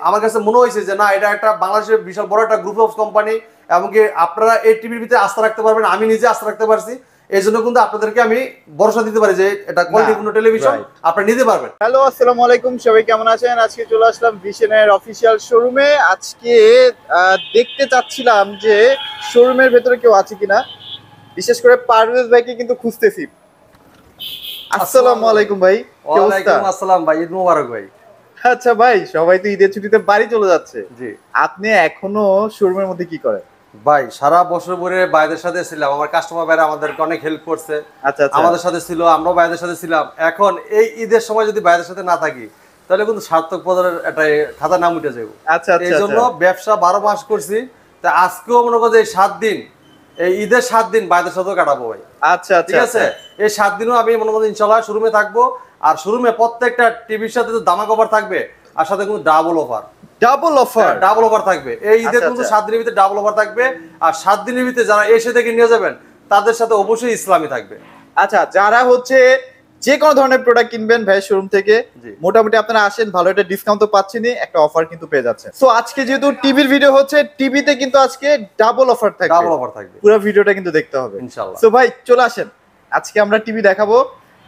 আমার কাছে মনে হয়েছে যে না, এটা একটা বাংলাদেশের বিশাল বড় একটা গ্রুপ অফ কোম্পানি, এমনকি আপনারা এই টিভির ভিতরে আস্থা রাখতে পারবেন, আমি নিজে আস্থা রাখতে পারছি। এই জন্য কিন্তু আপনাদেরকে আমি ভরসা দিতে পারি যে এটা কোয়ালিটিপূর্ণ টেলিভিশন আপনারা নিতে পারবেন। হ্যালো, আসসালামু আলাইকুম, সবাই কেমন আছেন? আজকে চলে আসলাম ভিশনের অফিসিয়াল শোরুমে। আজকে দেখতে চাচ্ছিলাম যে শোরুমের ভেতরে কেউ আছে কিনা, বিশেষ করে পারভেজ ভাইকে কিন্তু খুঁজতেছি। আসসালামু আলাইকুম ভাই। ওয়ালাইকুম আসসালাম ভাই, ঈদ মোবারক ভাই। আচ্ছা ভাই, সবাই তো ঈদের ছুটিতে বাড়ি চলে যাচ্ছে, জি। আপনি এখনো শোরুমের মধ্যে কি করেন? ভাই সারা বছর পরে ভাইদের সাথে ছিলাম, আমার কাস্টমার ভাইরা আমাদেরকে অনেক হেল্প করছে, আচ্ছা আচ্ছা, আমাদের সাথে ছিল, আমরাও ভাইদের সাথে ছিলাম। এখন এই ঈদের সময় যদি ভাইদের সাথে না থাকি তাহলে কিন্তু সার্থক পদের একটা খাতা নাম উঠে যাবে। আচ্ছা আচ্ছা, এই জন্য ব্যবসা 12 মাস করছি, তা আজকেও মনে করো যে এই 7 দিন, এই ঈদের 7 দিন ভাইদের সাথেও কাটাবো ভাই। আচ্ছা আচ্ছা, ঠিক আছে, এই 7 দিনও আমি মনে করি ইনশাল্লাহ শোরুমে থাকবো। আর শোরুমে প্রত্যেকটা টিভির সাথে তো দামাক অফার থাকবে, আর সাথে কিন্তু ডাবল অফার। ডাবল অফার থাকবে এই ঈদের, কিন্তু 7 দিনের ভিতরে ডাবল অফার থাকবে। আর 7 দিনের ভিতরে যারা এসে থেকে নিয়ে যাবেন তাদের সাথে অবশ্যই ইসলামী থাকবে। আচ্ছা, যারা হচ্ছে যে কোনো ধরনের প্রোডাক্ট কিনবেন ভাই শোরুম থেকে, মোটামুটি আপনারা আসেন, ভালো একটা ডিসকাউন্ট তো পাচ্ছেনই, একটা অফার কিন্তু পেয়ে যাচ্ছেন। সো আজকে যেহেতু টিভির ভিডিও হচ্ছে, টিভিতে কিন্তু আজকে ডাবল অফার থাকবে। ডাবল অফার থাকবে, পুরো ভিডিওটা কিন্তু দেখতে হবে ইনশাআল্লাহ। সো ভাই চলে আসেন, আজকে আমরা টিভি দেখাবো।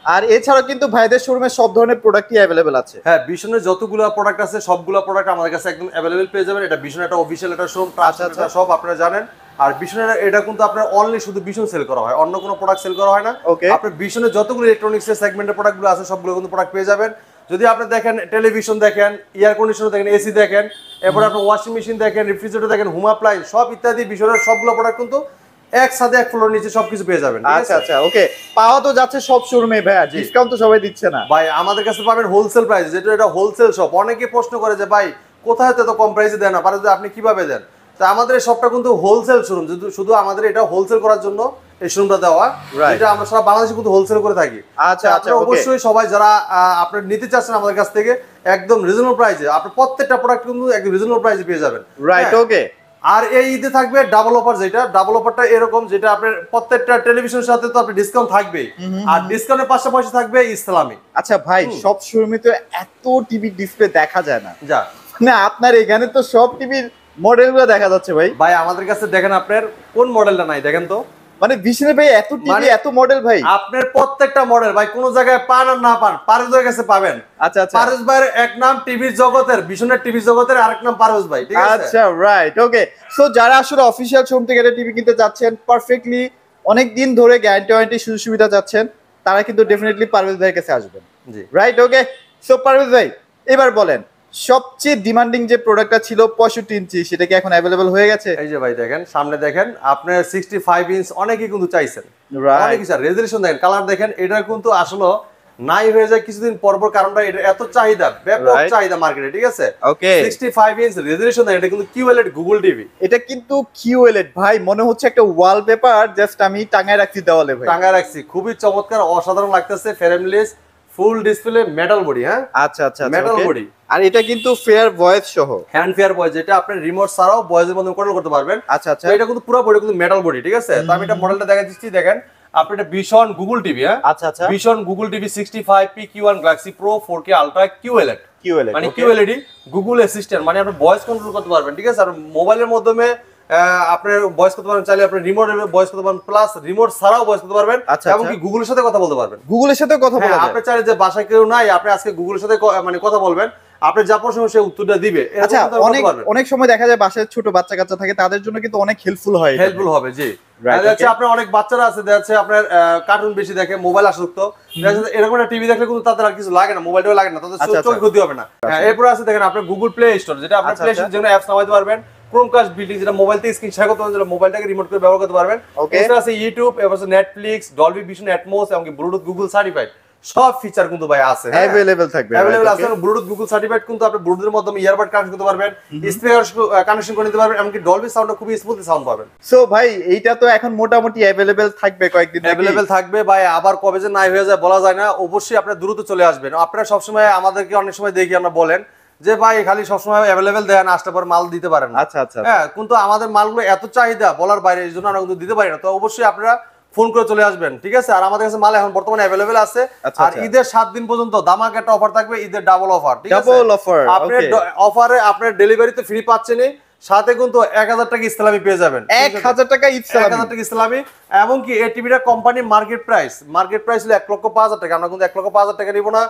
আর এছাড়াও কিন্তু ভাইদের শোরুমে সব ধরনের প্রোডাক্টই অ্যাভেলেবেল আছে। হ্যাঁ, ভিশনের যতগুলো প্রোডাক্ট আছে সবগুলো প্রোডাক্ট আমাদের কাছে একদম অ্যাভেলেবেল পেয়ে যাবেন। এটা ভিশন একটা অফিশিয়াল একটা শোরুম, সব আপনারা জানেন। আর ভিশনের এটা কিন্তু আপনার অনলি শুধু ভিশন সেল করা হয়, অন্য কোনো প্রোডাক্ট সেল করা হয় না। আপনার ভিশনের যতগুলো ইলেকট্রনিক্সের সেগমেন্টের প্রোডাক্টগুলো আছে সবগুলো কিন্তু প্রোডাক্ট পেয়ে যাবেন। যদি আপনি দেখেন টেলিভিশন দেখেন, এয়ার কন্ডিশনার দেখেন, এসি দেখেন, এরপর আপনি ওয়াশিং মেশিন দেখেন, রেফ্রিজারেটর দেখেন, হোম অ্যাপ্লায়েন্স সব ইত্যাদি ভিশনের সবগুলো প্রোডাক্ট কিন্তু একসাথে এক ফ্লোর নিচে সবকিছু পেয়ে যাবেন। আচ্ছা আচ্ছা, ওকে। পাওয়া তো যাচ্ছে সব শোরুমে ভাই, ডিসকাউন্ট তো সবাই দিচ্ছে না ভাই। আমাদের কাছে পাবেন হোলসেল প্রাইস, যেটা এটা হোলসেল শপ। অনেকে প্রশ্ন করে যে ভাই কোথায় তো কম প্রাইসে দেন না, পারে আপনি কিভাবে দেন? তো আমাদের এই শপটা কিন্তু হোলসেল শোরুম, শুধু আমাদের এটা হোলসেল করার জন্য এই শোরুমটা দেওয়া, এটা আমরা সারা বাংলাদেশে কিন্তু হোলসেল করে থাকি। আচ্ছা আচ্ছা, অবশ্যই সবাই যারা আপনারা নিতে চাচ্ছেন আমাদের কাছ থেকে একদম রিজনেবল প্রাইসে, আপনি প্রত্যেকটা প্রোডাক্ট কিন্তু একদম রিজনেবল প্রাইসে পেয়ে যাবেন। রাইট, ওকে। আর এই ঈদে থাকবে ডাবল অফার, যেটা ডাবল অফারটা এরকম, যেটা আপনার প্রত্যেকটা টেলিভিশনের সাথে তো আপনার ডিসকাউন্ট থাকবেই, আর ডিসকাউন্টের পাশাপাশি থাকবে ইসলামী। আচ্ছা ভাই, সব শোরুমে তো এত টিভি ডিসপ্লে দেখা যায় না, যা না আপনার এখানে তো সব টিভির মডেলগুলো দেখা যাচ্ছে ভাই। ভাই আমাদের কাছে দেখেন আপনার কোন মডেলটা নাই দেখেন তো, মানে ভিশনে ভাই এত টিভি এত মডেল ভাই, আপনার প্রত্যেকটা মডেল ভাই কোন জায়গায় পান আর না পান পারভেজের কাছে পাবেন। আচ্ছা আচ্ছা, পারভেজ ভাইয়ের এক নাম টিভির জগতের, ভিশনের টিভি জগতের আরেক নাম পারভেজ ভাই, ঠিক আছে? আচ্ছা রাইট, ওকে। সো যারা আসলে অফিশিয়াল শোরুম থেকে একটা টিভি কিনতে যাচ্ছেন, পারফেক্টলি অনেক দিন ধরে গ্যারান্টি ওয়ারেন্টি সুযোগ সুবিধা যাচ্ছেন, তারা কিন্তু ডেফিনেটলি পারভেজ ভাইয়ের কাছে আসবেন। জি রাইট, ওকে। সো পারভেজ ভাই এবার বলেন, সবচেয়ে ডিমান্ডিং যে প্রোডাক্টটা ছিল 65 ইঞ্চি, সেটা কি এখন অ্যাভেলেবল হয়ে গেছে? এই যে ভাই দেখেন, সামনে দেখেন আপনার 65 ইঞ্চ অনেকেই কিন্তু চাইছেন, অনেকেই চাই। রেজুলেশন দেখেন, কালার দেখেন, এটা কিন্তু আসলে নাই হয়ে যায় কিছুদিন পর পর, কারণটা এটা এত চাহিদা, ব্যাপক চাহিদা মার্কেটে, ঠিক আছে? ওকে, 65 ইঞ্চ রেজুলেশন দেখেন, এটা কিন্তু কিউএলইডি গুগল টিভি। এটা কিন্তু কিউএলইডি ভাই, মনে হচ্ছে একটা ওয়ালপেপার জাস্ট আমি টাঙায় রাখছি দেওয়ালে ভাই। টাঙায় রাখছি, খুবই চমৎকার, অসাধারণ লাগতেছে। Frameless full display metal body. হ্যাঁ আচ্ছা আচ্ছা, মেটাল বডি। আর এটা কিন্তু ফেয়ার ভয়েস সহ, হ্যান্ড ফেয়ার ভয়েস, যেটা আপনি রিমোট ছাড়াও ভয়েসের মধ্যে কন্ট্রোল করতে পারবেন। আচ্ছা আচ্ছা, এটা কিন্তু পুরো বডি কিন্তু মেটাল বডি, ঠিক আছে? তো আমি এটা মডেলটা দেখা দিচ্ছি, দেখেন আপনি এটা ভিশন গুগল টিভি। হ্যাঁ আচ্ছা আচ্ছা, vision Google TV 65 PQ1 Galaxy pro 4K ultra QLED, মানে কিউএলইডি গুগল অ্যাসিস্ট্যান্ট, মানে আপনি ভয়েস কন্ট্রোল করতে পারবেন, ঠিক আছে? আর মোবাইলের মাধ্যমে আপনার ভয়েস করতে পারবেন, চাইলে আপনি রিমোটের ভয়েস করতে পারবেন, প্লাস রিমোট ছাড়াও ভয়েস করতে পারবেন, এমনকি গুগলের সাথে কথা বলতে পারবেন। গুগলের সাথে কথা বলা যায়, আপনি চাইলে যে বাসায় কেউ নাই, আপনি আজকে গুগলের সাথে মানে কথা বলবেন, আপনি যা প্রশ্ন সে উত্তরটা দিবে। আচ্ছা, অনেক সময় দেখা যায় বাসায় ছোট বাচ্চা কাচ্চা থাকে, তাদের জন্য কিন্তু অনেক হেল্পফুল হয়, হেল্পফুল হবে। জি, দেখছে আপনার অনেক বাচ্চারা আছে, দেখছে আপনার কার্টুন বেশি দেখে, মোবাইল আসক্ত, এরকম একটা টিভি দেখলে কিন্তু তাদের আর কিছু লাগে না, মোবাইলটাও লাগে না, তাদের চোখ ক্ষতি হবে না। এরপর আছে দেখেন আপনার গুগল প্লে স্টোর, যেটা আপনি প্লে স্টোর যেখানে অ্যাপস নামাইতে পারবেন, ক্রোমকাস্ট বিল্ডিং, যেটা মোবাইল থেকে স্ক্রিন শেয়ার করতে পারবেন, মোবাইলটাকে রিমোট করে ব্যবহার করতে পারবেন। এছাড়া আছে ইউটিউব, এরপর আছে নেটফ্লিক্স, ডলবি ভিশন অ্যাটমস, এমনকি ব্লুটুথ গুগল সার্টিফাইড, সব ফিচার কিন্তু ভাই আছে, अवेलेबल থাকবে, अवेलेबल আছে। ব্লুটুথ গুগল সার্টিফাইড কিন্তু আপনি ব্লুটুথের মাধ্যমে ইয়ারবাড কানেক্ট করতে পারবেন, স্পিকার কানেকশন করে নিতে পারবেন, এমনকি ডলবি সাউন্ড খুবই স্মুথলি সাউন্ড পাবেন। সো ভাই এইটা তো এখন মোটামুটি अवेलेबल থাকবে, কয়েকদিন अवेलेबल থাকবে ভাই, আবার কবে যে নাই হয়ে যায় বলা যায় না। অবশ্যই আপনারা দ্রুত চলে আসবেন। আপনারা সবসময় আমাদেরকে অনেক সময় দেখি আমরা বলেন যে ভাই খালি সবসময় अवेलेबल দেন, আসতে পর মাল দিতে পারেন না। আচ্ছা আচ্ছা, হ্যাঁ, কিন্তু আমাদের মালগুলো এত চাহিদা বলার বাইরে, এই জন্য আমরা কিন্তু দিতে পারি না। তো অবশ্যই আপনারা ফোন করে চলে আসবেন, ঠিক আছে? আর আমাদের কাছে মাল এখন বর্তমানে अवेलेबल আছে। আর ঈদের 7 দিন পর্যন্ত দামাক একটা অফার থাকবে, ঈদের ডাবল অফার, ঠিক আছে? ডাবল অফার, আপনি অফারে আপনার ডেলিভারিতে ফ্রি পাচ্ছেনই, সাথে কিন্তু 1000 টাকা ইসলামি পেয়ে যাবেন। 1000 টাকা ইসলামি, 1000 টাকা ইসলামি। এমনকি এই টিভিটা কোম্পানি মার্কেট প্রাইস হলো 1,05,000 টাকা। আমরা কিন্তু 1,05,000 টাকা নিব না,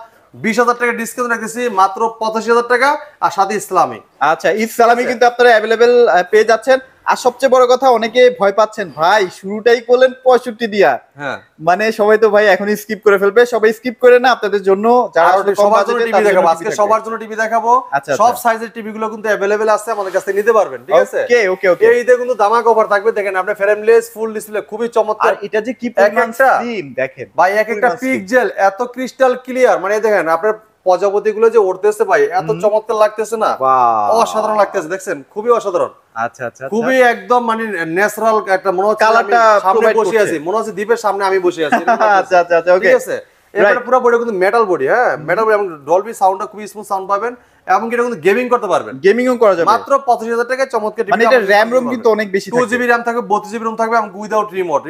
20,000 টাকা ডিসকাউন্ট রাখতেছি, মাত্র 85,000 টাকা আর সাথে ইসলামি। আচ্ছা, ইসলামি কিন্তু আপনারা अवेलेबल পেয়ে যাচ্ছেন। আর সবচেয়ে বড় কথা, অনেকে ভয় পাচ্ছেন ভাই শুরুটাই করলেন 65 দিয়া, হ্যাঁ মানে সবাই তো ভাই এখন স্কিপ করে ফেলবে, সবাই স্কিপ করে না, আপনাদের জন্য যারা সবার জন্য টিভি দেখাবো আজকে, সবার জন্য টিভি দেখাবো। আচ্ছা, সব সাইজের টিভি গুলো কিন্তু अवेलेबल আছে, আমাদের কাছে নিতে পারবেন, ঠিক আছে? ওকে ওকে ওকে। এই ঈদে কিন্তু দামাক অফার থাকবে, দেখেন আপনি ফ্রেমলেস ফুল ডিসপ্লে, খুবই চমৎকার। আর এটা যে কি পরিমাণ একটা স্লিম দেখেন ভাই, এক একটা পিক্সেল এত ক্রিস্টাল ক্লিয়ার, মানে দেখেন আপনার প্রজাপতি গুলো যে উড়তেছে ভাই, এত চমৎকার লাগতেছে না? অসাধারণ লাগতেছে, দেখছেন? খুবই অসাধারণ। আচ্ছা আচ্ছা, খুবই একদম মানে ন্যাচারাল একটা, মনে হচ্ছে আমি সামনে বসে আছি, মনে হচ্ছে দ্বীপের সামনে আমি বসে আছি। আচ্ছা আচ্ছা আচ্ছা, ওকে। ঠিক আছে? এবারে পুরো বডি কিন্তু মেটাল বডি, হ্যাঁ মেটাল বডি, এবং ডলবি সাউন্ডটা খুবই স্মুথ সাউন্ড পাবেন, এবং এটা কিন্তু গেমিং করতে পারবেন, গেমিংও করা যাবে মাত্র 85,000 টাকায় চমৎকার টিভি। মানে এটা র‍্যাম রম কিন্তু অনেক বেশি থাকে, 2GB র‍্যাম থাকবে, 32GB র‍্যাম থাকবে, এবং উইদাউট রিমোট,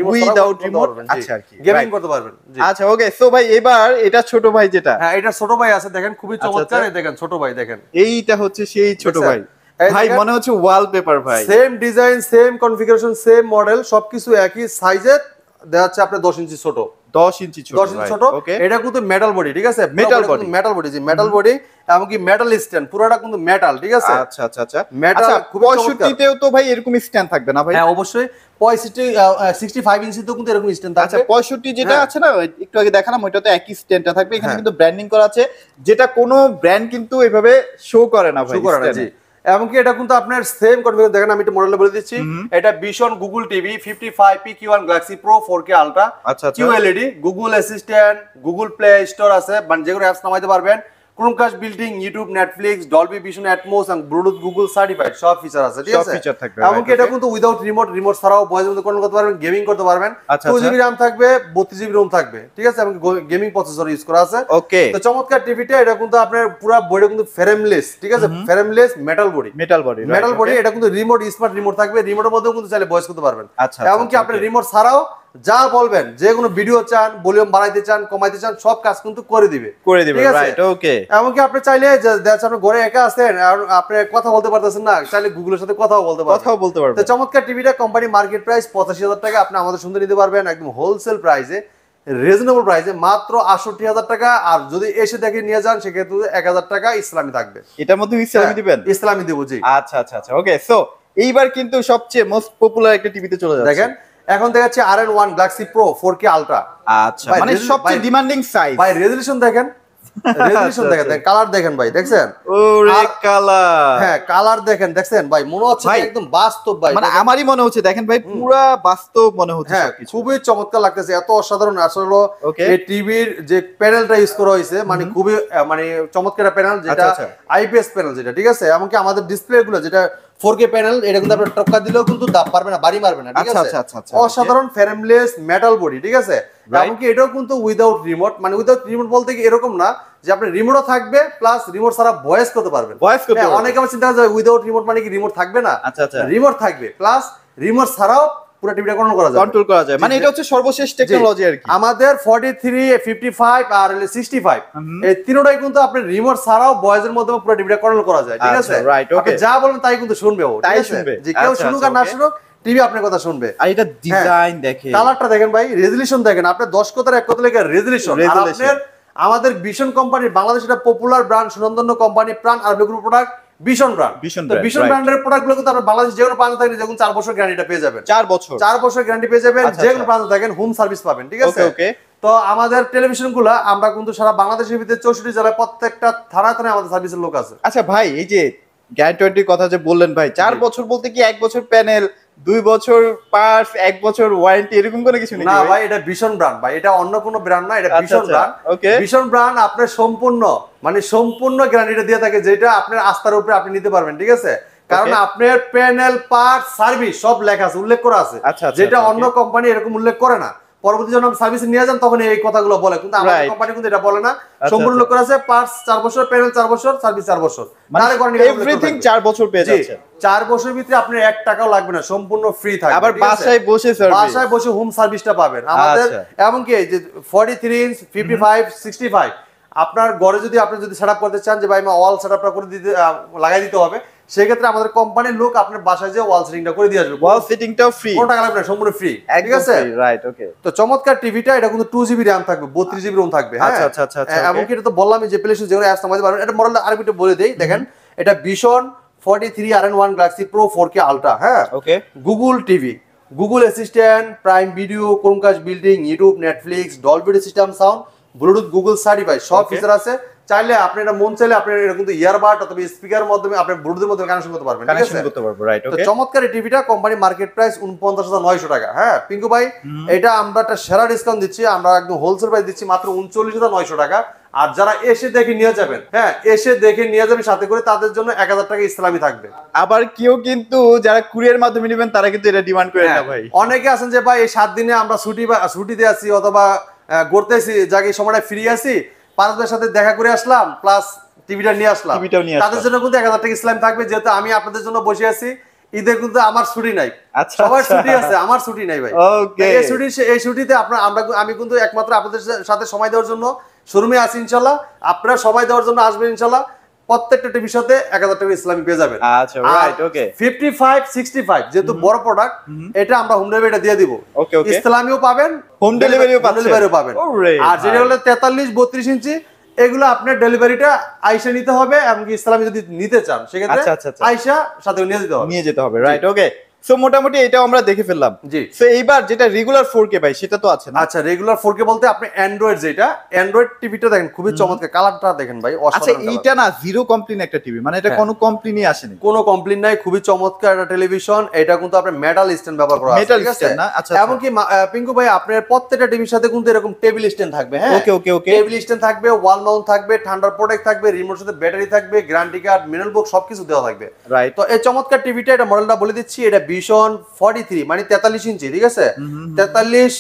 আচ্ছা আর কি গেমিং করতে পারবেন। আচ্ছা ওকে। সো ভাই এবার এটা ছোট ভাই যেটা, হ্যাঁ এটা ছোট ভাই আছে, দেখেন খুবই চমৎকার, এই দেখেন ছোট ভাই, দেখেন এইটা হচ্ছে সেই ছোট ভাই। ভাই মনে হচ্ছে ওয়ালপেপার ভাই, same design, same configuration, same model, সবকিছু একই সাইজের দেওয়া হচ্ছে আপনার 10 ইঞ্চি ছোট, 10 ইঞ্চি ছোট, 10 ইঞ্চি ছোট। এটা কিন্তু মেটাল বডি, ঠিক আছে? মেটাল বডি, মেটাল বডি, জি মেটাল বডি, এমনকি মেটাল স্ট্যান্ড, পুরোটা কিন্তু মেটাল, ঠিক আছে? আচ্ছা আচ্ছা আচ্ছা। মেটাল। 65 তেও তো ভাই এরকম স্ট্যান্ড থাকবে না ভাই? হ্যাঁ অবশ্যই, 65 ইঞ্চিতেও কিন্তু এরকম স্ট্যান্ড থাকবে। আচ্ছা 65 যেটা আছে না, একটু আগে দেখালাম, ওইটাতে একই স্ট্যান্ডটা থাকবে। এখানে কিন্তু ব্র্যান্ডিং করা আছে, যেটা কোনো ব্র্যান্ড কিন্তু এভাবে শো করে না ভাই, শো করে না, জি। এমনকি এটা কিন্তু আপনার সেম কনফিগারেশন, দেখেন আমি একটু মডেলটা বলে দিচ্ছি। এটা vision Google TV 55 PQ1 Galaxy pro 4K ultra, আচ্ছা QLED, Google assistant, Google play store আছে, মানে যেগুলো অ্যাপস নামাইতে পারবেন, Chromecast building, YouTube, Netflix, Dolby vision atoms এবং ব্লুটুথ গুগল সার্টিফাইড, সব ফিচার আছে, ঠিক আছে? এমনকি এটা কিন্তু উইদাউট রিমোট ছাড়াও ভয়েসের মধ্যে কন্ট্রোল করতে পারবেন, গেমিং করতে পারবেন। 2GB RAM থাকবে, 32GB ROM থাকবে, ঠিক আছে? এবং গেমিং প্রসেসর ইউজ করা আছে। ওকে। তো চমৎকার টিভিটা, এটা কিন্তু আপনার পুরো বডি কিন্তু ফ্রেমলেস, ঠিক আছে? Frameless metal body, metal body. এটা কিন্তু রিমোট, স্মার্ট রিমোট থাকবে, রিমোটের মধ্যেও কিন্তু চাইলে ভয়েস করতে পারবেন। এমনকি আপনি রিমোট ছাড়াও যা বলবেন, যে কোনো ভিডিও চান, ভলিউম বাড়াইতে চান, কমাইতে চান, সব কাজ কিন্তু করে দিবে, ঠিক আছে? রাইট, ওকে। এমনকি আপনি চাইলে আপনি ঘরে একা আছেন আর আপনি কথা বলতে পারতেছেন না, চাইলে গুগলের সাথে কথাও বলতে পারবেন। তো চমৎকার টিভিটা কোম্পানি মার্কেট প্রাইস 85,000 টাকা, আপনি আমাদের সঙ্গে নিতে পারবেন একদম হোলসেল প্রাইসে, রিজনেবল প্রাইসে, মাত্র 68,000 টাকা। আর যদি এসে দেখে নিয়ে যান, সেক্ষেত্রে 1,000 টাকা ইসলামি থাকবে। এটার মধ্যে ইসলামি দিবেন? ইসলামি দেব, জি। আচ্ছা আচ্ছা আচ্ছা, ওকে। সো এইবার কিন্তু সবচেয়ে মোস্ট পপুলার একটা টিভিতে চলে যাচ্ছে, দেখেন এখন দেখাচ্ছে RN1 Galaxy pro 4K ultra. আচ্ছা, মানে সবচেয়ে ডিমান্ডিং সাইজ ভাই, রেজোলিউশন দেখেন, রেজোলিউশন দেখেন, কালার দেখেন ভাই, দেখছেন? ওরে কালার, হ্যাঁ কালার দেখেন ভাই, মনে হচ্ছে একদম বাস্তব ভাই, মানে আমারই মনে হচ্ছে, দেখেন ভাই পুরা বাস্তব মনে হচ্ছে। হ্যাঁ খুবই চমৎকার লাগতেছে, এত অসাধারণ। আসলে এই টিভির যে প্যানেলটা ইউজ করা হয়েছে, মানে খুবই মানে চমৎকার প্যানেল, যেটা IPS প্যানেল, যেটা ঠিক আছে? এমনকি আমাদের ডিসপ্লে গুলো যেটা 4K প্যানেল, এটা কিন্তু আপনার টক্কা দিলেও কিন্তু দাব পারবে না, বাড়ি মারবে না, ঠিক আছে? অসাধারণ ফ্রেমলেস মেটাল বডি, ঠিক আছে? এমনকি এটাও কিন্তু উইদাউট রিমোট, মানে উইদাউট রিমোট বলতে কি এরকম না যে আপনি রিমোটও থাকবে প্লাস রিমোট ছাড়া ভয়েস করতে পারবেন। অনেকে আমার চিন্তা করে উইদাউট রিমোট মানে কি রিমোট থাকবে না? রিমোট থাকবে প্লাস রিমোট ছাড়াও পুরো টিভিটা কন্ট্রোল করা যায়, মানে এটা হচ্ছে সর্বশেষ টেকনোলজি আর কি। আমাদের 43, 55 আর 65 এই তিনটাই কিন্তু আপনি রিমোট ছাড়াও ভয়েসের মাধ্যমে পুরো টিভিটা কন্ট্রোল করা যায়, ঠিক আছে? আপনি যা বলেন তাই কিন্তু শুনবে ও, ঠিক আছে? যে কেউ শুনুক আর না শুনুক, টিভি আপনার কথা শুনবে। আর এটা ডিজাইন দেখেন, কালারটা দেখেন ভাই, রেজোলিউশন দেখেন, আপনি 10 কথার এক কথা লেখা রেজোলিউশন। আর আপনার আমাদের ভিশন কোম্পানির বাংলাদেশের একটা পপুলার ব্র্যান্ড, সুনন্দন্য কোম্পানি, প্রাণ আর গ্রুপ প্রোডাক্ট, ভিশন ব্র্যান্ড। তো ভিশন ব্র্যান্ডের প্রোডাক্টগুলো কিন্তু আপনারা বাংলাদেশ যে কোনো প্রান্তে থাকেন, যেমন 4 বছর গ্যারান্টিটা পেয়ে যাবেন, 4 বছর গ্যারান্টি পেয়ে যাবেন, যে কোনো প্রান্তে থাকেন হোম সার্ভিস পাবেন, ঠিক আছে? তো আমাদের টেলিভিশনগুলো আমরা কিন্তু সারা বাংলাদেশের ভিতরে 64 জেলায় প্রত্যেকটা থানায় আমাদের সার্ভিসের লোক আছে। আচ্ছা ভাই, এই যে গ্যারান্টির কথা যে বললেন ভাই, 4 বছর বলতে কি 1 বছর প্যানেল, 2 বছর পার্টস, 1 বছর ওয়ারেন্টি, এরকম কোনো কিছু নেই? না ভাই, এটা ভিশন ব্র্যান্ড ভাই, এটা অন্য কোনো ব্র্যান্ড না, এটা ভিশন ব্র্যান্ড। ভিশন ব্র্যান্ড আপনার সম্পূর্ণ গ্যারান্টিটা দিয়ে থাকে, যেটা আপনার আস্থার উপরে আপনি নিতে পারবেন, ঠিক আছে? কারণ আপনার প্যানেল, পার্ট, সার্ভিস সব লেখা আছে, উল্লেখ করা আছে, যেটা অন্য কোম্পানি এরকম উল্লেখ করে না। পরবর্তী যখন সার্ভিস নিয়ে যান তখন এই কথাগুলো বলে, কিন্তু আমাদের কোম্পানি কিন্তু এটা বলে না। সম্পূর্ণ লোক আছে পার্টস 4 বছর, প্যানেল 4 বছর, সার্ভিস 4 বছর, মানে এভরিথিং 4 বছর পেয়ে যাচ্ছেন। 4 বছরের ভিতরে আপনি 1 টাকাও লাগবে না, সম্পূর্ণ ফ্রি থাকবে। আবার বাসায় বসে সার্ভিস, বাসায় বসে হোম সার্ভিসটা পাবেন আমাদের। এমনকি যে 43 ইঞ্চ 55 65 আপনার ঘরে যদি আপনি যদি সেটআপ করতে চান যে ভাই ওয়াল সেটআপটা করে দিতে লাগাই দিতে হবে, সেই ক্ষেত্রে আমাদের কোম্পানির লোক আপনার বাসায় যে ওয়াল সেটিংটা করে দিয়ে আসবে। ওয়াল সেটিংটাও ফ্রি, কোনো টাকা লাগবে না, সম্পূর্ণ ফ্রি, ঠিক আছে? রাইট, ওকে। তো চমৎকার টিভিটা, এটা কিন্তু 2GB RAM থাকবে, 32GB ROM থাকবে। আচ্ছা আচ্ছা আচ্ছা, এমনকি এটা তো বললামই যে প্লে স্টোর যেগুলো অ্যাপস নামাতে পারবেন। এটা মডেলটা আরেকটু একটু বলে দেই, দেখেন এটা Vision 43 RN1 Galaxy Pro 4K Ultra, হ্যাঁ, okay. Google TV, Google Assistant, Prime video, Chromecast building, YouTube, Netflix, Dolby system sound, Bluetooth, Google certified, সব ফিচার আছে। চাইলে আপনি এটা মন চাইলে আপনি এটা কিন্তু ইয়ারবাড অথবা স্পিকারের মাধ্যমে আপনি ব্লুটুথের মাধ্যমে কানেকশন করতে পারবেন, ঠিক আছে? রাইট, ওকে। তো চমৎকার এই টিভিটা কোম্পানি মার্কেট প্রাইস 49,900 টাকা। হ্যাঁ পিঙ্কু ভাই, এটা আমরা একটা সেরা ডিসকাউন্ট দিচ্ছি, আমরা একদম হোলসেল প্রাইস দিচ্ছি মাত্র 39,900 টাকা। আর যারা এসে দেখে নিয়ে যাবেন, হ্যাঁ এসে দেখে নিয়ে যাবেন সাথে করে, তাদের জন্য 1000 টাকা ইসলামি থাকবে। আবার কেউ কিন্তু যারা কুরিয়ার মাধ্যমে নেবেন তারা কিন্তু এটা ডিমান্ড করে না ভাই। অনেকে আছেন যে ভাই এই 7 দিনে আমরা ছুটিতে আছি অথবা ঘুরতেছি, জায়গায় সময়টা ফ্রি আছি, পারস্পরের সাথে দেখা করে আসলাম প্লাস টিভিটা নিয়ে আসলাম, তাদের জন্য কিন্তু 1000 টাকা ইসলাম থাকবে। যেহেতু আমি আপনাদের জন্য বসে আছি, ঈদের কিন্তু আমার ছুটি নাই, সবার ছুটি আছে, আমার ছুটি নাই ভাই। এই ছুটিতে আমি কিন্তু একমাত্র আপনাদের সাথে সময় দেওয়ার জন্য শোরুমে আছি ইনশাল্লাহ। আপনারা সময় দেওয়ার জন্য আসবেন ইনশাল্লাহ। প্রত্যেকটা টিভির সাথে 1000 টাকা ইসলামি পেয়ে যাবেন। আচ্ছা, রাইট, ওকে। 55 65 যেহেতু বড় প্রোডাক্ট, এটা আমরা হোম ডেলিভারিটা দিয়ে দিব। ওকে, ওকে। ইসলামিও পাবেন, হোম ডেলিভারিও পাবেন। আর যেটা হলো 43 32 ইঞ্চি, এগুলো আপনার ডেলিভারিটা আইসা নিতে হবে। এমনকি ইসলামি যদি নিতে চান সেক্ষেত্রে আইসা সাথে নিয়ে যেতে হবে, রাইট, ওকে। সো মোটামুটি এটাও আমরা দেখে ফেললাম। জি। সো এইবার যেটা রেগুলার 4K ভাই, সেটা তো আছে না? আচ্ছা, রেগুলার 4K বলতে আপনি অ্যান্ড্রয়েড, যেটা অ্যান্ড্রয়েড টিভিটা দেখেন খুবই চমৎকার, কালারটা দেখেন ভাই, আচ্ছা এইটা না জিরো কমপ্লেইন একটা টিভি, মানে এটা কোনো কমপ্লেইনই আসেনি? কোনো কমপ্লেইন নাই, খুবই চমৎকার একটা টেলিভিশন। এটা কিন্তু আপনি মেটাল স্ট্যান্ড ব্যবহার করা আছে, ঠিক আছে? আচ্ছা, এমনকি পিঙ্কু ভাই আপনার প্রত্যেকটা টিভির সাথে কিন্তু এরকম টেবিল স্ট্যান্ড থাকবে, হ্যাঁ, ওকে ওকে ওকে। টেবিল স্ট্যান্ড থাকবে, ওয়াল মাউন্ট থাকবে, ঠান্ডার প্রোটেক্ট থাকবে, রিমোটের সাথে ব্যাটারি থাকবে, গ্যারান্টি কার্ড, মিনারেল বুক সবকিছু দেওয়া থাকবে, রাইট। তো এই চমৎকার টিভিটা, এটা মডেলটা বলে দিচ্ছি, এটা Vision 43 মানে 43 ইঞ্চি, ঠিক আছে? 43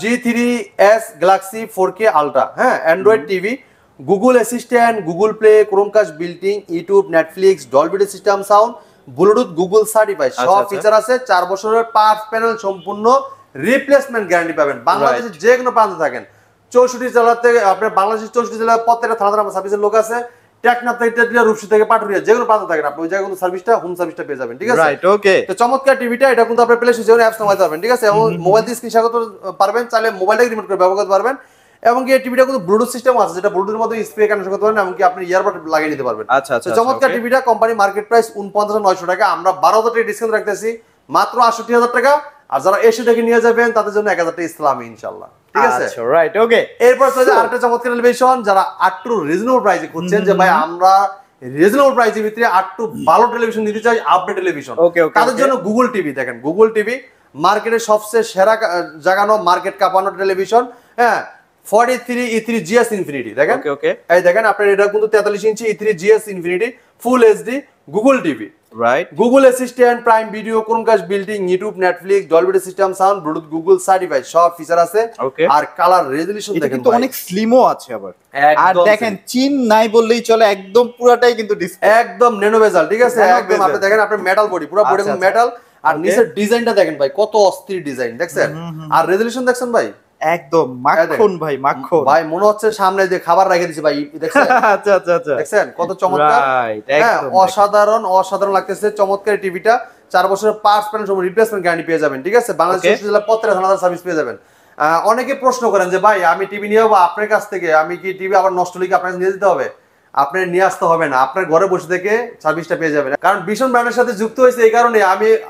G3s Galaxy 4K Ultra, হ্যাঁ, Android TV, Google assistant, Google play, Chromecast building, YouTube, Netflix, Dolby system sound, Bluetooth, Google certified, সব ফিচার আছে। 4 বছরের পার্টস প্যানেল সম্পূর্ণ রিপ্লেসমেন্ট গ্যারান্টি পাবেন। বাংলাদেশের যে কোনো প্রান্তে থাকেন, 64 জেলাতে আপনার বাংলাদেশের 64 জেলার প্রত্যেকটা থানা সার্ভিসের লোক আছে। টেকনাফ থেকে রূপসী থেকে পাটুরিয়া, যে কোনো প্রান্তে থাকেন আপনি, ওই জায়গায় কিন্তু সার্ভিসটা, হোম সার্ভিসটা পেয়ে যাবেন, ঠিক আছে? রাইট, ওকে। তো চমৎকার টিভিটা, এটা কিন্তু আপনি প্লে স্টোরে অ্যাপস নামাতে পারবেন, ঠিক আছে? এবং মোবাইল দিয়ে স্ক্রিন করতে পারবেন, চাইলে মোবাইলটাকে রিমোট করে ব্যবহার করতে পারবেন। এমনকি এই টিভিটা কিন্তু ব্লুটুথ সিস্টেম আছে, যেটা ব্লুটুথের মধ্যে স্পিকার কানেকশন করতে পারবেন, এমনকি আপনি ইয়ারবাড লাগিয়ে নিতে পারবেন। আচ্ছা আচ্ছা। চমৎকার টিভিটা কোম্পানি মার্কেট প্রাইস 49,900 টাকা, আমরা 12,000 টাকা ডিসকাউন্ট রাখতেছি মাত্র 68,000 টাকা। আর যারা এসে দেখে নিয়ে যাবেন তাদের জন্য 1000 টাকা ইসলামি ইনশাআল্লাহ, ঠিক আছে? আচ্ছা, রাইট, ওকে। এরপর চলে আরেকটা চমৎকার টেলিভিশন, যারা আটটু রিজনেবল প্রাইসে খুঁজছেন যে ভাই আমরা রিজনেবল প্রাইসের ভিতরে আটটু ভালো টেলিভিশন নিতে চাই, আপডেট টেলিভিশন, তাদের জন্য গুগল টিভি। দেখেন গুগল টিভি মার্কেটের সবচেয়ে সেরা জাগানো, মার্কেট কাঁপানো টেলিভিশন, হ্যাঁ, 43 E3 GS Infinity, দেখেন, এই দেখেন আপনার, এটা কিন্তু 43 ইঞ্চি E3 GS Infinity ফুল HD Google TV, right. Google Assistant, Prime video, Chromecast building, YouTube, Netflix, Dolby system sound, Bluetooth, Google certified, সব ফিচার আছে। আর কালার রেজোলিউশন দেখেন, কিন্তু অনেক স্লিমও আছে আবার। আর দেখেন চিন নাই বললেই চলে, একদম পুরোটাই কিন্তু একদম ন্যানো বেজাল, ঠিক আছে? একদম আপনি দেখেন আপনার মেটাল বডি, পুরো বডি কিন্তু মেটাল। আর নিচের ডিজাইনটা দেখেন ভাই, কত অস্থির ডিজাইন, দেখছেন? আর রেজোলিউশন দেখছেন ভাই, একদম মাখন ভাই, মাখন ভাই, মনে হচ্ছে সামনে যে খাবার রেখে দিয়েছে ভাই, দেখছেন? আচ্ছা আচ্ছা আচ্ছা, দেখছেন কত চমৎকার, অসাধারণ অসাধারণ লাগতেছে। চমৎকার টিভিটা 4 বছরের পার্টস প্যানেল সব রিপ্লেসমেন্ট গ্যারান্টি পেয়ে যাবেন, ঠিক আছে? বাংলাদেশের জেলা প্রত্যেকটা থানার সার্ভিস পেয়ে যাবেন। অনেকে প্রশ্ন করেন যে ভাই আমি টিভি নিয়ে যাবো আপনার কাছ থেকে, আমি কি টিভি আবার নষ্ট হলে কি আপনার নিয়ে যেতে হবে? আপনার নিয়ে আসতে হবে না, আপনার ঘরে বসে থেকে সার্ভিসটা পেয়ে যাবেন। কারণ ভিশন ব্র্যান্ডের সাথে যুক্ত হয়েছে, এই কারণে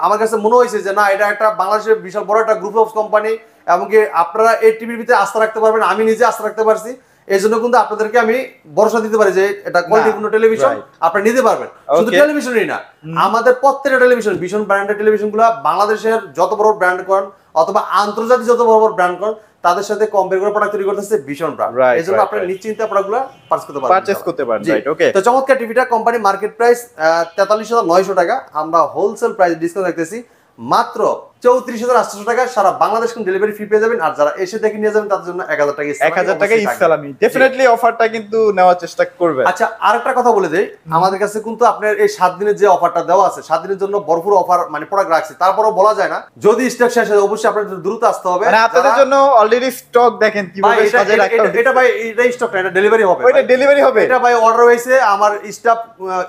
আমার কাছে মনে হয়েছে যে না, এটা একটা বাংলাদেশের বিশাল বড় একটা গ্রুপ অফ কোম্পানি, এমনকি আপনারা এই টিভির ভিতরে আস্থা রাখতে পারবেন, আমি নিজে আস্থা রাখতে পারছি। এই জন্য কিন্তু আপনাদেরকে আমি ভরসা দিতে পারি যে এটা কোয়ালিটিপূর্ণ টেলিভিশন আপনারা নিতে পারবেন। শুধু টেলিভিশনই না, আমাদের প্রত্যেকটা টেলিভিশন, ভিশন ব্র্যান্ডের টেলিভিশনগুলো বাংলাদেশের যত বড় ব্র্যান্ড করেন অথবা আন্তর্জাতিক যত বড় বড় ব্র্যান্ড করেন, তাদের সাথে কম্পেয়ার করে প্রোডাক্ট তৈরি করতেছে ভিশন ব্র্যান্ড। এইজন্য আপনারা নিশ্চিন্তে প্রোডাক্টগুলো পারচেজ করতে পারেন, রাইট? ওকে। তো চমৎকার টিভিটা কোম্পানি মার্কেট প্রাইস 43,900 টাকা, আমরা হোলসেল প্রাইস ডিসকাউন্ট রাখতেছি মাত্র 34,800 টাকা সারা বাংলাদেশ ডেলিভারি ফ্রি পেয়ে যাবেন। আর যারা এসে দেখে নিয়ে যাবেন তাদের জন্য 1000 টাকা 1000 টাকা ইসলামি। ডেফিনেটলি অফারটা কিন্তু নেওয়ার চেষ্টা করবে। আচ্ছা আরেকটা কথা বলে দেই, আমাদের কাছে কিন্তু আপনার এই 7 দিনের যে অফারটা দেওয়া আছে 7 দিনের জন্য ভরপুর অফার মানে প্রোডাক্ট রাখছি, তারপরেও বলা যায় না, যদি স্টক শেষ হয় অবশ্যই আপনাদের দ্রুত আসতে হবে। মানে আপনাদের জন্য অলরেডি স্টক দেখেন কিভাবে সাজিয়ে রাখা হয়েছে। এটা ভাই এটা স্টক না, এটা ডেলিভারি হবে। ওইটা ডেলিভারি হবে। এটা ভাই অর্ডার হয়েছে, আমার স্টাফ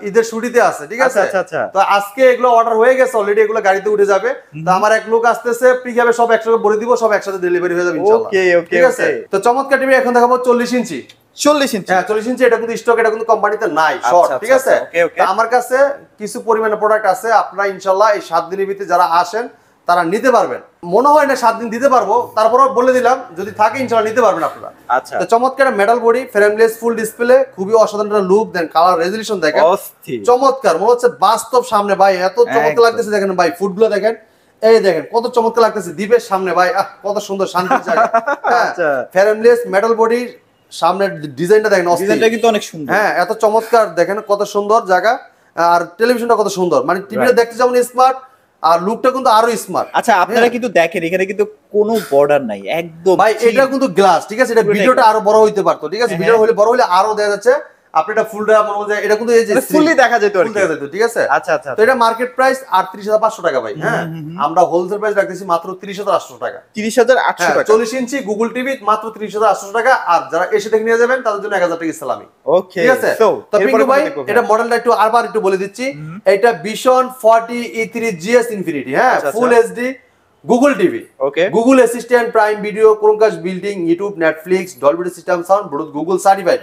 ঈদের ছুটিতে আছে, ঠিক আছে? আচ্ছা আচ্ছা। তো আজকে এগুলো অর্ডার হয়ে গেছে অলরেডি, এগুলো গাড়িতে উঠে যাবে। তো আমার এক লোক আসতেছে, পিকআপে সব একসাথে ভরে দিব, সব একসাথে ডেলিভারি হয়ে যাবে ইনশাআল্লাহ। ওকে ওকে, ঠিক আছে? তো চমৎকার টিভি এখন দেখাবো 40 ইঞ্চি। 40 ইঞ্চি, হ্যাঁ 40 ইঞ্চি। এটা কিন্তু স্টক, এটা কিন্তু কোম্পানিতে নাই, শর্ট, ঠিক আছে? তো আমার কাছে কিছু পরিমাণে প্রোডাক্ট আছে, আপনারা ইনশাআল্লাহ এই 7 দিনের ভিতরে যারা আসেন তারা নিতে পারবেন। মনে হয় না 7 দিন দিতে পারবো, তারপরেও বলে দিলাম যদি থাকে ইনশাআল্লাহ নিতে পারবেন আপনারা। আচ্ছা। তো চমৎকার metal body, frameless, full display, খুবই অসাধারণ লুক দেন, কালার রেজোলিউশন দেখেন চমৎকার, মনে হচ্ছে বাস্তব সামনে ভাই, এত চমৎকার লাগতেছে। দেখেন ভাই ফুটগুলো দেখেন, এই দেখেন কত চমৎকার লাগতেছে, দ্বীপের সামনে ভাই কত সুন্দর শান্তির জায়গা। আচ্ছা, ফ্রেমলেস মেটাল বডি, সামনের ডিজাইনটা দেখেন, ডিজাইনটা কিন্তু অনেক সুন্দর। হ্যাঁ এত চমৎকার, দেখেন কত সুন্দর জায়গা। আর টেলিভিশনটা কত সুন্দর, মানে টিভিটা দেখতে যেমন স্মার্ট আর লুকটা কিন্তু আরো স্মার্ট। আচ্ছা আপনারা কিন্তু দেখেন এখানে কিন্তু কোনো বর্ডার নাই, একদম ভাই এটা কিন্তু গ্লাস, ঠিক আছে? এটা ভিডিওটা আরো বড় হইতে পারতো, ঠিক আছে? ভিডিও হলে বড় হলে আরো দেখা যাচ্ছে, আপনি এটা ফুলটা মনে যায় এটা কিন্তু এই যে ফুললি দেখা যেত আর কি, দেখা যেত, ঠিক আছে? আচ্ছা আচ্ছা। তো এটা মার্কেট প্রাইস 38,500 টাকা ভাই। হ্যাঁ আমরা হোলসেল প্রাইস রাখতেছি মাত্র 30,800 টাকা। 30,800 টাকা। 40 ইঞ্চি গুগল টিভি মাত্র 30,800 টাকা। আর যারা এসে দেখে নিয়ে যাবেন তাদের জন্য 1000 টাকা ইসলামি। ওকে, ঠিক আছে? তো পিঙ্কু ভাই এটা মডেলটা একটু আরবার একটু বলে দিচ্ছি। এটা ভিশন 40 E3 GS ইনফিনিটি, হ্যাঁ full HD Google TV, okay, Google Assistant, Prime video, Chromecast building, YouTube, Netflix, Dolby system sound, Bluetooth, Google certified,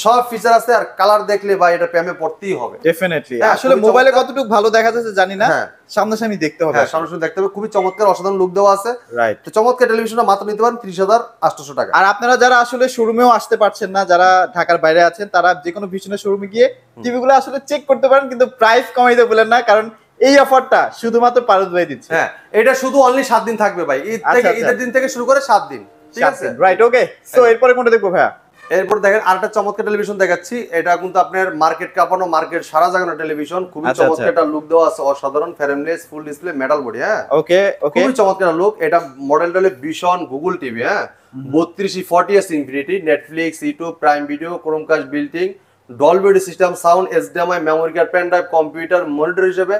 সব ফিচার আছে। আর কালার দেখলে ভাই এটা প্রেমে পড়তেই হবে ডেফিনেটলি। আসলে মোবাইলে কতটুকু ভালো দেখা যাচ্ছে জানি না, সামনাসামনি দেখতে হবে। হ্যাঁ সামনাসামনি দেখতে হবে, খুবই চমৎকার অসাধারণ লুক দেওয়া আছে। রাইট। তো চমৎকার টেলিভিশনটা মাত্র নিতে পারেন 30,800 টাকা। আর আপনারা যারা আসলে শোরুমেও আসতে পারছেন না, যারা ঢাকার বাইরে আছেন, তারা যে কোনো ভিশনের শোরুমে গিয়ে টিভিগুলো আসলে চেক করতে পারেন, কিন্তু প্রাইস কমাইতে বলেন না, কারণ এই অফারটা শুধুমাত্র পারদ ভাই দিচ্ছে। হ্যাঁ এটা শুধু অনলি 7 দিন থাকবে ভাই, ঈদ থেকে ঈদের দিন থেকে শুরু করে 7 দিন, ঠিক আছে? রাইট, ওকে। সো এরপরে কোনটা দেখবো ভাইয়া? এরপর দেখেন আরেকটা চমৎকার টেলিভিশন দেখাচ্ছি। এটা কিন্তু আপনার মার্কেট কাঁপানো, মার্কেট সারা জাগানো টেলিভিশন, খুবই চমৎকার একটা লুক দেওয়া আছে, অসাধারণ, frameless, full display, metal body. হ্যাঁ ওকে ওকে, খুবই চমৎকার লুক। এটা মডেলটা হলো ভিশন গুগল টিভি, হ্যাঁ 3240 infinity, Netflix, YouTube, prime video, Chromecast building, Dolby system sound, HDMI, memory card, pen drive, computer, monitor হিসেবে,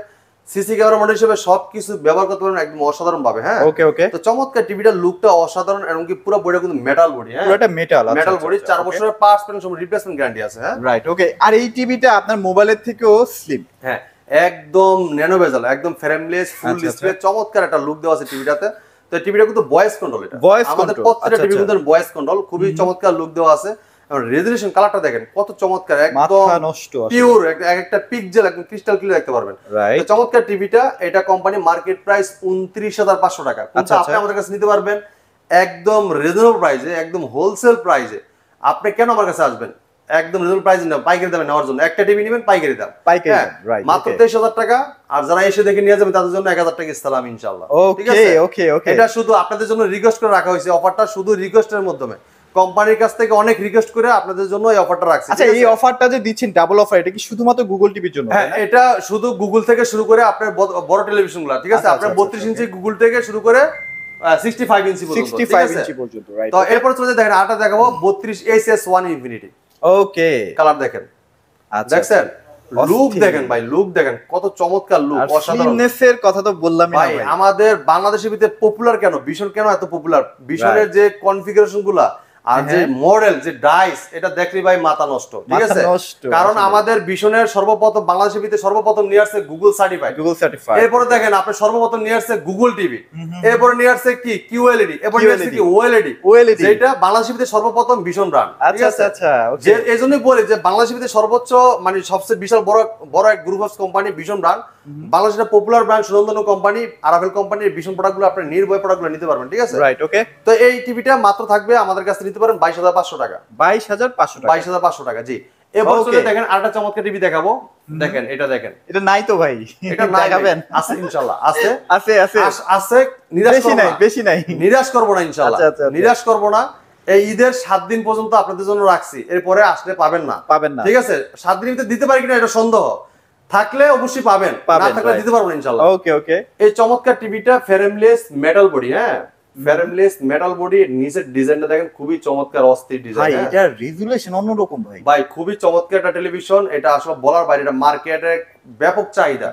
সিসি ক্যামেরা মনিটর হিসেবে সবকিছু ব্যবহার করতে পারবেন একদম অসাধারণ ভাবে। হ্যাঁ ওকে ওকে। তো চমৎকার টিভিটার লুকটা অসাধারণ, এবং কি পুরো বডিটা কিন্তু মেটাল বডি। হ্যাঁ পুরোটা মেটাল, মেটাল বডি, 4 বছরের পার্টস পেন সব রিপ্লেসমেন্ট গ্যারান্টি আছে। হ্যাঁ রাইট, ওকে। আর এই টিভিটা আপনার মোবাইলের থেকেও স্লিম, হ্যাঁ একদম ন্যানো বেজেল, একদম ফ্রেমলেস, ফুল ডিসপ্লে, চমৎকার একটা লুক দেওয়া আছে টিভিটাতে। তো টিভিটা কিন্তু ভয়েস কন্ট্রোল, এটা আমাদের প্রত্যেকটা টিভি কিন্তু ভয়েস কন্ট্রোল, খুবই চমৎকার লুক দেওয়া আছে। রেজোলিউশন কালারটা দেখেন কত চমৎকার, একদম পিওর, একটা পিক্সেল একদম ক্রিস্টাল ক্লিয়ার দেখতে পারবেন। তো চমৎকার টিভিটা, এটা কোম্পানি মার্কেট প্রাইস 29,500 টাকা, কিন্তু আপনি আমাদের কাছে নিতে পারবেন একদম রিজনেবল প্রাইসে, একদম হোলসেল প্রাইসে। আপনি কেন আমার কাছে আসবেন? একদম রিজনেবল প্রাইস না, পাইকারি দামে নেওয়ার জন্য। একটা টিভি নেবেন পাইকারি দাম, মাত্র 23,000 টাকা। আর যারা এসে দেখে নিয়ে যাবেন তাদের জন্য 1000 টাকা ইসলাম ইনশাআল্লাহ। ঠিক আছে? ওকে ওকে। এটা শুধু আপনাদের জন্য রিকোয়েস্ট করে রাখা হয়েছে, অফারটা শুধু রিকোয়েস্টের মাধ্যমে, কোম্পানির কাছ থেকে অনেক রিকোয়েস্ট করে আপনাদের জন্য এই অফারটা রাখছি। আচ্ছা এই অফারটা যে দিচ্ছেন ডাবল অফার, এটা কি শুধুমাত্র গুগল টিভির জন্য? হ্যাঁ এটা শুধু গুগল থেকে শুরু করে আপনার বড় টেলিভিশনগুলো, ঠিক আছে? আপনার 32 ইঞ্চি গুগল থেকে শুরু করে 65 ইঞ্চি পর্যন্ত, 65 ইঞ্চি পর্যন্ত, রাইট। তো এরপর চলে দেখেন আটা দেখাবো 32 SS1 ইনফিনিটি। ওকে, কালার দেখেন, আচ্ছা দেখেন, লুক দেখেন ভাই, লুক দেখেন কত চমৎকার লুক, অসাধারণ। স্লিমনেসের কথা তো বললামই না ভাই। আমাদের বাংলাদেশের ভিতরে পপুলার কেন, ভীষণ কেন এত পপুলার, ভীষণের যে কনফিগারেশন গুলা আর যে মডেল, যে ডাইস, এটা দেখলে ভাই মাথা নষ্ট, ঠিক আছে? কারণ আমাদের ভীষণের সর্বপ্রথম বাংলাদেশের ভিতরে সর্বপ্রথম নিয়ে আসছে গুগল সার্টিফাইড, এরপরে দেখেন আপনি সর্বপ্রথম নিয়ে আসছে গুগল টিভি, এরপরে নিয়ে আসছে কি কিউএলইডি, এরপরে নিয়ে আসছে কি ওএলইডি, যেটা বাংলাদেশের ভিতরে সর্বপ্রথম ভীষণ ব্র্যান্ড। ঠিক আছে? যে এজন্যই বলি যে বাংলাদেশের ভিতরে সর্বোচ্চ মানে সবচেয়ে বিশাল বড় এক গ্রুপ অফ কোম্পানি ভীষণ ব্র্যান্ড, বাংলাদেশের পপুলার ব্র্যান্ড সুনন্দন কোম্পানি, আরাভেল কোম্পানির ভীষণ প্রোডাক্টগুলো আপনি নির্ভয় প্রোডাক্টগুলো নিতে পারবেন। ঠিক আছে? রাইট, ওকে। তো এই টিভিটা মাত্র থাকবে আমাদের কাছে নিতে পারেন 22,500 টাকা। 22,500 টাকা, জি। এবার চলে দেখেন আরেকটা চমৎকার টিভি দেখাবো। দেখেন এটা, দেখেন এটা নাই তো ভাই, এটা দেখাবেন? আছে ইনশাআল্লাহ, আছে আছে আছে আছে, নিরাশ করব না, বেশি নাই, নিরাশ করব না ইনশাআল্লাহ, নিরাশ করব না। এই ঈদের 7 দিন পর্যন্ত আপনাদের জন্য রাখছি, এরপরে আসলে পাবেন না। ঠিক আছে? 7 দিনের ভিতরে দিতে পারি কিনা এটা সন্দেহ। থাকলে অবশ্যই পাবেন, না থাকলে দিতে পারবো না ইনশাআল্লাহ। ওকে ওকে। এই চমৎকার টিভিটা ফ্রেমলেস মেটাল বডি, হ্যাঁ ফ্রেমলেস মেটাল বডি, নিচের ডিজাইনটা দেখেন খুবই চমৎকার অস্থির ডিজাইন। ভাই এটা রেজুলেশন অন্যরকম ভাই। ভাই খুবই চমৎকার একটা টেলিভিশন, এটা আসলে বলার বাইরে, এটা মার্কেটে ব্যাপক চাহিদা,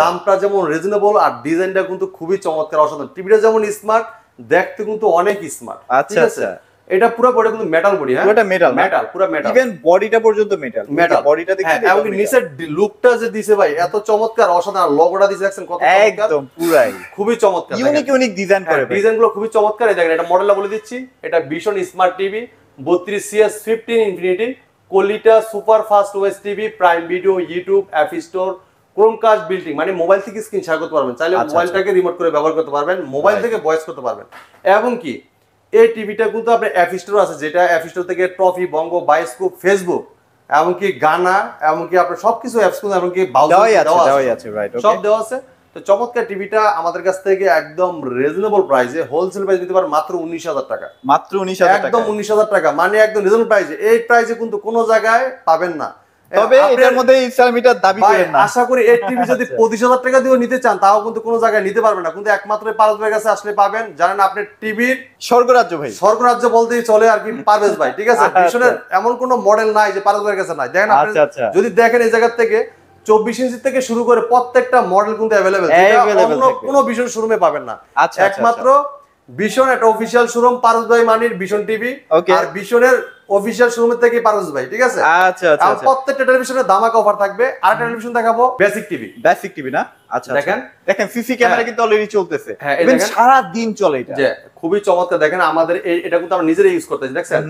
দামটা যেমন রিজনেবল আর ডিজাইনটা কিন্তু খুবই চমৎকার অসাধারণ। টিভিটা যেমন স্মার্ট, দেখতে কিন্তু অনেক স্মার্ট। আচ্ছা আচ্ছা। এটা পুরো বডি কিন্তু মেটাল বডি, হ্যাঁ পুরোটা মেটাল, মেটাল পুরো মেটাল, ইভেন বডিটা পর্যন্ত মেটাল। বডিটা দেখতে এবং নিচের লুকটা যে দিছে ভাই এত চমৎকার অসাধারণ, লোগোটা দিছে দেখছেন কত চমৎকার, একদম পুরাই খুবই চমৎকার, ইউনিক ডিজাইন করে, ডিজাইনগুলো খুবই চমৎকার। এই দেখেন এটা মডেলটা বলে দিচ্ছি, এটা Vision smart TV 32CS15 infinity, কোয়ালিটা super fast OS TV, Prime Video, YouTube, app store, Chromecast building, মানে মোবাইল থেকে স্ক্রিন শেয়ার করতে পারবেন, চাইলে মোবাইলটাকে রিমোট করে ব্যবহার করতে পারবেন, মোবাইল থেকে ভয়েস করতে পারবেন। এবং কি এই টিভিটা কিন্তু আপনার অ্যাপ স্টোর আছে, যেটা অ্যাপ স্টোর থেকে ট্রফি, বঙ্গ, বায়োস্কোপ, ফেসবুক, এমনকি গানা, এমনকি আপনার সবকিছু অ্যাপস কিন্তু এমনকি সব দেওয়া আছে। তো চমৎকার টিভিটা আমাদের কাছ থেকে একদম রিজনেবল প্রাইসে হোলসেল প্রাইস দিতে পারেন মাত্র 19,000 টাকা, মাত্র 19,000 টাকা, একদম 19,000 টাকা, মানে একদম রিজনেবল প্রাইসে। এই প্রাইসে কিন্তু কোনো জায়গায় পাবেন না। তবে এটার মধ্যে ইসলাম মিটার দাবি করেন না। আশা করি এই টিভি যদি 25,000 টাকা দিয়েও নিতে চান তাও কিন্তু কোনো জায়গায় নিতে পারবেন না, কিন্তু একমাত্র পারভেজ ভাইয়ের কাছে আসলে পাবেন। জানেন আপনি টিভির স্বর্গরাজ্য ভাই, স্বর্গরাজ্য বলতেই চলে আর কি পারভেজ ভাই, ঠিক আছে। ভিশনের এমন কোনো মডেল নাই যে পারভেজ ভাইয়ের কাছে নাই। দেখেন আপনি যদি দেখেন এই জায়গা থেকে 24 ইঞ্চি থেকে শুরু করে প্রত্যেকটা মডেল কিন্তু অ্যাভেলেবেল, অন্য কোনো ভিশন শোরুমে পাবেন না। একমাত্র ভিশন একটা অফিশিয়াল শোরুম পারভেজ ভাই মানির ভিশন টিভি, আর ভিশনের অফিশিয়াল শোরুমের থেকে পারভেজ ভাই, ঠিক আছে। আচ্ছা আচ্ছা, প্রত্যেকটা টেলিভিশনের ধামাকা অফার থাকবে। আর টেলিভিশন দেখাবো বেসিক টিভি না? আচ্ছা দেখেন সিসি ক্যামেরা কিন্তু অলরেডি চলতেছে, সারা দিন চলে, এটা যে খুবই চমৎকার। দেখেন আমাদের এটা কিন্তু আমরা নিজেরাই ইউজ করতেছি, দেখছেন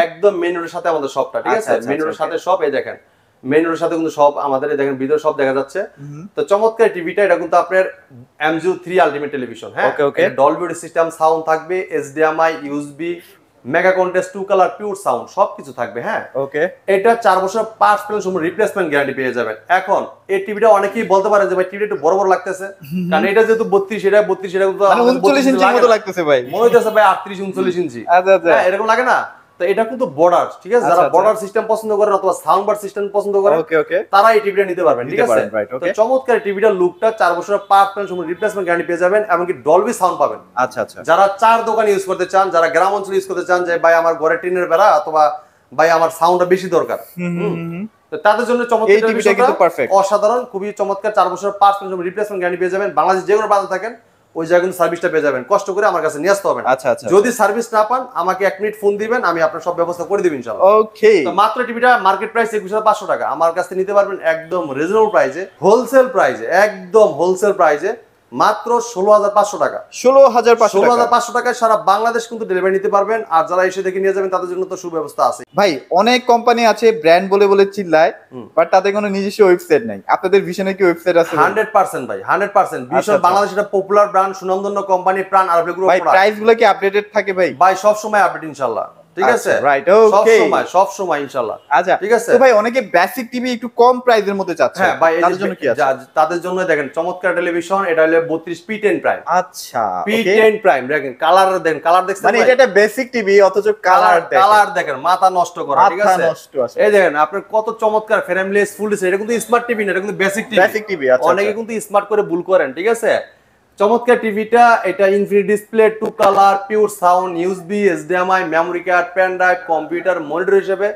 একদম মেইন রোডের সাথে আমাদের শপটা, ঠিক আছে। মেইন রোডের সাথে শপ, এই দেখেন মেইন রোডের সাথে কিন্তু সব আমাদের, দেখেন ভিতরে সব দেখা যাচ্ছে। তো চমৎকার টিভিটা, এটা কিন্তু আপনার MGO3 আলটিমেট টেলিভিশন, হ্যাঁ ডলবি অডিও সিস্টেম, সাউন্ড থাকবে, HDMI, USB, mega contest, 2 colour, pure sound সবকিছু থাকবে, হ্যাঁ ওকে। এটা 4 বছর পার্টস প্লেন সম্পূর্ণ রিপ্লেসমেন্ট গ্যারান্টি পেয়ে যাবেন। এখন এই টিভিটা অনেকেই বলতে পারে যে ভাই টিভিটা একটু বড় লাগতেছে, কারণ এটা যেহেতু 32, এটা 32, এটা কিন্তু 39 ইঞ্চির মতো লাগতেছে ভাই, মনে হইতেছে ভাই 38 39 ইঞ্চি, হ্যাঁ এরকম লাগে না। তো এটা কিন্তু বর্ডার, ঠিক আছে, যারা বর্ডার সিস্টেম পছন্দ করেন অথবা সাউন্ড বার সিস্টেম পছন্দ করেন তারা এই টিভিটা নিতে পারবেন, ঠিক আছে। তো চমৎকার টিভিটার লুকটা 4 বছরের পার্ট প্লেন সম্পূর্ণ রিপ্লেসমেন্ট গ্যারান্টি পেয়ে যাবেন, এমনকি ডলবি সাউন্ড পাবেন। আচ্ছা আচ্ছা, যারা 4 দোকান ইউজ করতে চান, যারা গ্রাম অঞ্চলে ইউজ করতে চান, যে ভাই আমার ঘরে টিনের বেড়া অথবা ভাই আমার সাউন্ডটা বেশি দরকার, তো তাদের জন্য চমৎকার টিভিটা কিন্তু পারফেক্ট, অসাধারণ, খুবই চমৎকার। 4 বছরের পার্ট প্লেন সম্পূর্ণ রিপ্লেসমেন্ট গ্যারান্টি পেয়ে যাবেন। বাংলাদেশ যে কোনো প্রান্তে থাকেন ওই জায়গায় কিন্তু সার্ভিসটা পেয়ে যাবেন, কষ্ট করে আমার কাছে নিয়ে আসতে হবে না। যদি সার্ভিস না পান আমাকে 1 মিনিট ফোন দিবেন, আমি আপনার সব ব্যবস্থা করে দেব ইনশাআল্লাহ। ওকে। তো মাত্র টিভিটা মার্কেট প্রাইস 21,500 টাকা, আমার কাছ থেকে নিতে পারবেন একদম রিজনেবল প্রাইসে, হোলসেল প্রাইসে, একদম হোলসেল প্রাইসে মাত্র 16,500 টাকা, 16,500 টাকায় সারা বাংলাদেশ কিন্তু ডেলিভারি নিতে পারবেন। আর যারা এসে দেখে নিয়ে যাবেন তাদের জন্য তো সুব্যবস্থা আছে। ভাই অনেক কোম্পানি আছে ব্র্যান্ড বলে বলে চিল্লায়, বাট তাদের কোনো নিজস্ব ওয়েবসাইট নাই। আপনাদের ভিশনে কি ওয়েবসাইট আছে? 100% ভাই, 100% ভিশন বাংলাদেশ এটা পপুলার ব্র্যান্ড, সুনামধন্য কোম্পানি, প্রাণ আরব গ্রুপ। ভাই প্রাইস গুলো কি আপডেটেড থাকে ভাই? ভাই সব সময় আপডেট ইনশাআল্লাহ, ঠিক আছে, রাইট, ওকে, সব সময় ইনশাআল্লাহ। আচ্ছা ঠিক আছে। তো ভাই অনেকে বেসিক টিভি একটু কম প্রাইসের মধ্যে চাচ্ছে, হ্যাঁ ভাই তাদের জন্য কি আছে? তাদের জন্য দেখেন চমৎকার টেলিভিশন, এটা হলো 32 P10 প্রাইম। আচ্ছা P10 প্রাইম, দেখেন কালার, দেখেন কালার দেখছেন, মানে এটা একটা বেসিক টিভি অথচ কালার দেখেন মাথা নষ্ট করা, ঠিক আছে। এই দেখেন আপনার কত চমৎকার ফ্রেমলেস ফুল ডিসপ্লে, এটা কিন্তু স্মার্ট টিভি না, এটা কিন্তু বেসিক টিভি। অনেকে কিন্তু স্মার্ট করে ভুল করেন, ঠিক আছে। চমৎকার টিভিটা, এটা infinity display, 2 colour, pure sound, USB, HDMI, memory card, pen drive, computer monitor হিসেবে,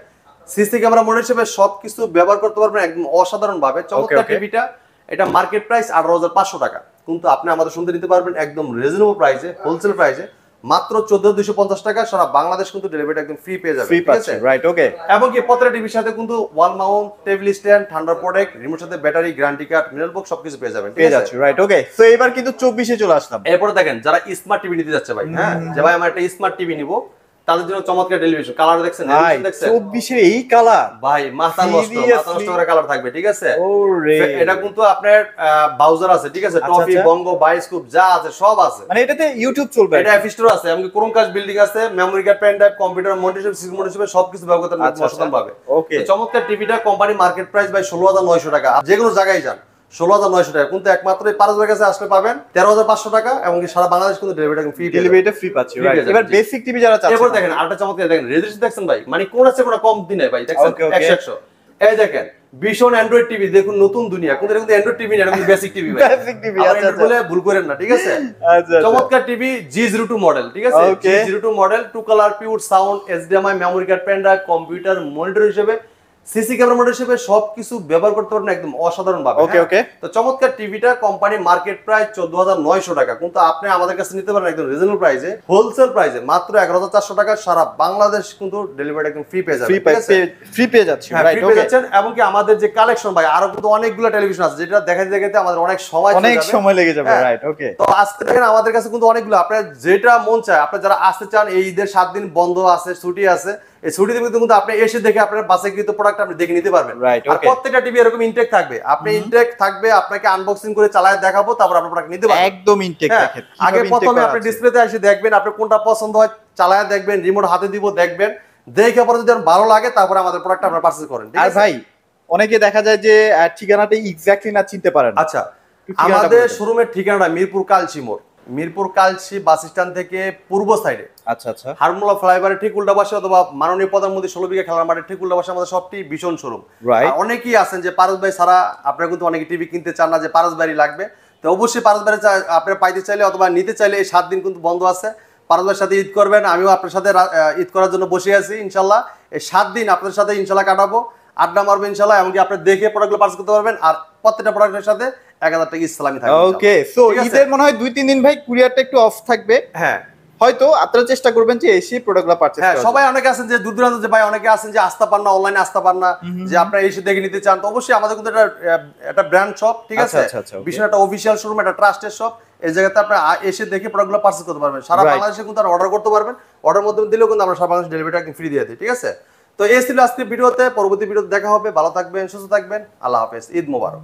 সিসি ক্যামেরা মনিটর হিসেবে সবকিছু ব্যবহার করতে পারবেন একদম অসাধারণ ভাবে। চমৎকার টিভিটা, এটা মার্কেট প্রাইস 18,500 টাকা, কিন্তু আপনি আমাদের শুনতে নিতে পারবেন একদম রিজনেবল প্রাইসে, হোলসেল প্রাইসে মাত্র 14,250 টাকা। সারা বাংলাদেশ কিন্তু ডেলিভারি একদম ফ্রি পেয়ে যাবে, ঠিক আছে, রাইট, ওকে। এবং কি প্রত্যেকটা টিভির সাথে কিন্তু ওয়াল মাউন্ট, টেবিল স্ট্যান্ড, ঠান্ডা প্রোডাক্ট, রিমোট সাথে battery, guarantee card, mineral box সবকিছু পেয়ে যাবেন, ঠিক আছে, রাইট, ওকে। সো এবার কিন্তু 24 এ চলে আসলাম। এরপর দেখেন যারা স্মার্ট টিভি নিতে যাচ্ছে ভাই, হ্যাঁ যে ভাই আমার একটা স্মার্ট টিভি নিব, তাদের জন্য চমৎকার টেলিভিশন। কালার দেখছেন, দেখছেন 24 এর এই কালার ভাই মাথা নষ্ট করে কালার থাকবে, ঠিক আছে। এটা কিন্তু আপনার ব্রাউজার আছে, ঠিক আছে, টফি, বঙ্গ, বায়োস্কোপ যা আছে সব আছে, মানে এটাতে ইউটিউব চলবে, এটা অ্যাপ স্টোর আছে, এমনকি ক্রোমকাস্ট বিল্ডিং আছে, memory card, pen drive, computer monitor, system monitor সবকিছু ব্যবহার করতে অসাধারণ পাবে। ওকে। চমৎকার টিভিটা কোম্পানি মার্কেট প্রাইস ভাই 16,900 টাকা, যে কোনো জায়গায় যান 16,900 টাকা, কিন্তু একমাত্র এই পারভেজের কাছে আসলে পাবেন 13,500 টাকা, এবং সারা বাংলাদেশ কিন্তু ডেলিভারিটা ফ্রি পাচ্ছে, রাইট। এবার বেসিক টিভি যারা চাচ্ছেন, এবার দেখেন আরেকটা চমৎকার, দেখেন রেজুলেশন দেখছেন ভাই, মানে কোন আছে কোন কম দিনে ভাই, দেখছেন 100 এই দেখেন ভীষণ অ্যান্ড্রয়েড টিভি দেখুন নতুন দুনিয়া কিন্তু এটা কিন্তু অ্যান্ড্রয়েড টিভি না এটা কিন্তু বেসিক টিভি বেসিক টিভি আচ্ছা বলে ভুল করেন না ঠিক আছে চমৎকার টিভি G02 মডেল ঠিক আছে G02 model 2 colour pure sound HDMI memory card pen drive computer monitor হিসেবে সিসি ক্যামেরা মডেল হিসেবে সবকিছু ব্যবহার করতে পারবেন একদম অসাধারণ ভাবে ওকে ওকে তো চমৎকার টিভিটা কোম্পানি মার্কেট প্রাইস 14900 টাকা কিন্তু আপনি আমাদের কাছে নিতে পারেন একদম রিজনেবল প্রাইসে হোলসেল প্রাইসে মাত্র 11400 টাকা সারা বাংলাদেশ কিন্তু ডেলিভারি একদম ফ্রি পেয়ে যাবেন ফ্রি পেয়ে যাচ্ছে রাইট ওকে এবং কি আমাদের যে কালেকশন ভাই আরো কিন্তু অনেকগুলো টেলিভিশন আছে যেটা দেখাতে দেখাতে আমাদের অনেক সময় লেগে যাবে রাইট ওকে তো আজকে দেখেন আমাদের কাছে কিন্তু অনেকগুলো আপনার যেটা মন চায় আপনি যারা আসতে চান এই ঈদের 7 দিন বন্ধ আছে ছুটি আছে এই ছুটিতে কিন্তু আপনি এসে দেখে আপনার বাসে কিন্তু প্রোডাক্ট আপনি দেখে নিতে পারবেন আর প্রত্যেকটা টিভি এরকম ইনটেক থাকবে আপনি ইনটেক থাকবে আপনাকে আনবক্সিং করে চালায় দেখাবো তারপর আপনি প্রোডাক্ট নিতে পারবেন একদম ইনটেক দেখেন আগে প্রথমে আপনি ডিসপ্লেতে এসে দেখবেন আপনি কোনটা পছন্দ হয় চালায় দেখবেন রিমোট হাতে দিব দেখবেন দেখে পরে যদি ভালো লাগে তারপর আমাদের প্রোডাক্ট আপনারা পারচেজ করেন ঠিক আছে ভাই অনেকে দেখা যায় যে ঠিকানাটা এক্স্যাক্টলি না চিনতে পারেন আচ্ছা আমাদের শোরুমের ঠিকানাটা মিরপুর কালচি মোড় মিরপুর কালচি বাস স্ট্যান্ড থেকে পূর্ব সাইডে আচ্ছা আচ্ছা হারমোলা ফ্লাইওভারের ঠিক উল্টা পাশে অথবা মাননীয় প্রধানমন্ত্রী 16 বিঘা খেলার মাঠের ঠিক উল্টা পাশে আমাদের সবটি ভীষণ শোরুম অনেকেই আছেন যে পারস ভাই সারা আপনারা কিন্তু অনেকে টিভি কিনতে চান না যে পারস ভাই লাগবে তো অবশ্যই পারস ভাই আপনারা পাইতে চাইলে অথবা নিতে চাইলে এই 7 দিন কিন্তু বন্ধ আছে পারস ভাইয়ের সাথে ঈদ করবেন আমিও আপনার সাথে ঈদ করার জন্য বসে আছি ইনশাআল্লাহ এই 7 দিন আপনাদের সাথে ইনশাআল্লাহ কাটাবো আড্ডা মারবো ইনশাআল্লাহ এমনকি আপনি দেখে প্রোডাক্টগুলো পারচেজ করতে পারবেন আর প্রত্যেকটা প্রোডাক্টের সাথে 1000 টাকা ইসলামি থাকবে ওকে সো ঈদের মনে হয় 2-3 দিন ভাই কুরিয়ারটা একটু অফ থাকবে হ্যাঁ হয়তো আপনারা চেষ্টা করবেন যে এসে প্রোডাক্টগুলো পারচেজ করা সবাই অনেকে আছেন যে দূর দূরান্ত যে ভাই অনেকে আছেন যে আসতে পারেন না অনলাইনে আসতে পারেন না যে আপনারা এসে দেখে নিতে চান তো অবশ্যই আমাদের কিন্তু এটা ব্র্যান্ড শপ ঠিক আছে বিশেষ একটা অফিশিয়াল শোরুম একটা ট্রাস্টেড শপ এই জায়গাতে আপনারা এসে দেখে প্রোডাক্টগুলো পারচেজ করতে পারবেন সারা বাংলাদেশে কিন্তু অর্ডার করতে পারবেন অর্ডার মধ্যে দিলেও কিন্তু আমরা সারা বাংলাদেশে ডেলিভারিটা একদম ফ্রি দিয়ে দিই ঠিক আছে তো এই ছিল আজকের ভিডিওতে পরবর্তী ভিডিওতে দেখা হবে ভালো থাকবেন সুস্থ থাকবেন আল্লাহ হাফেজ ঈদ মোবারক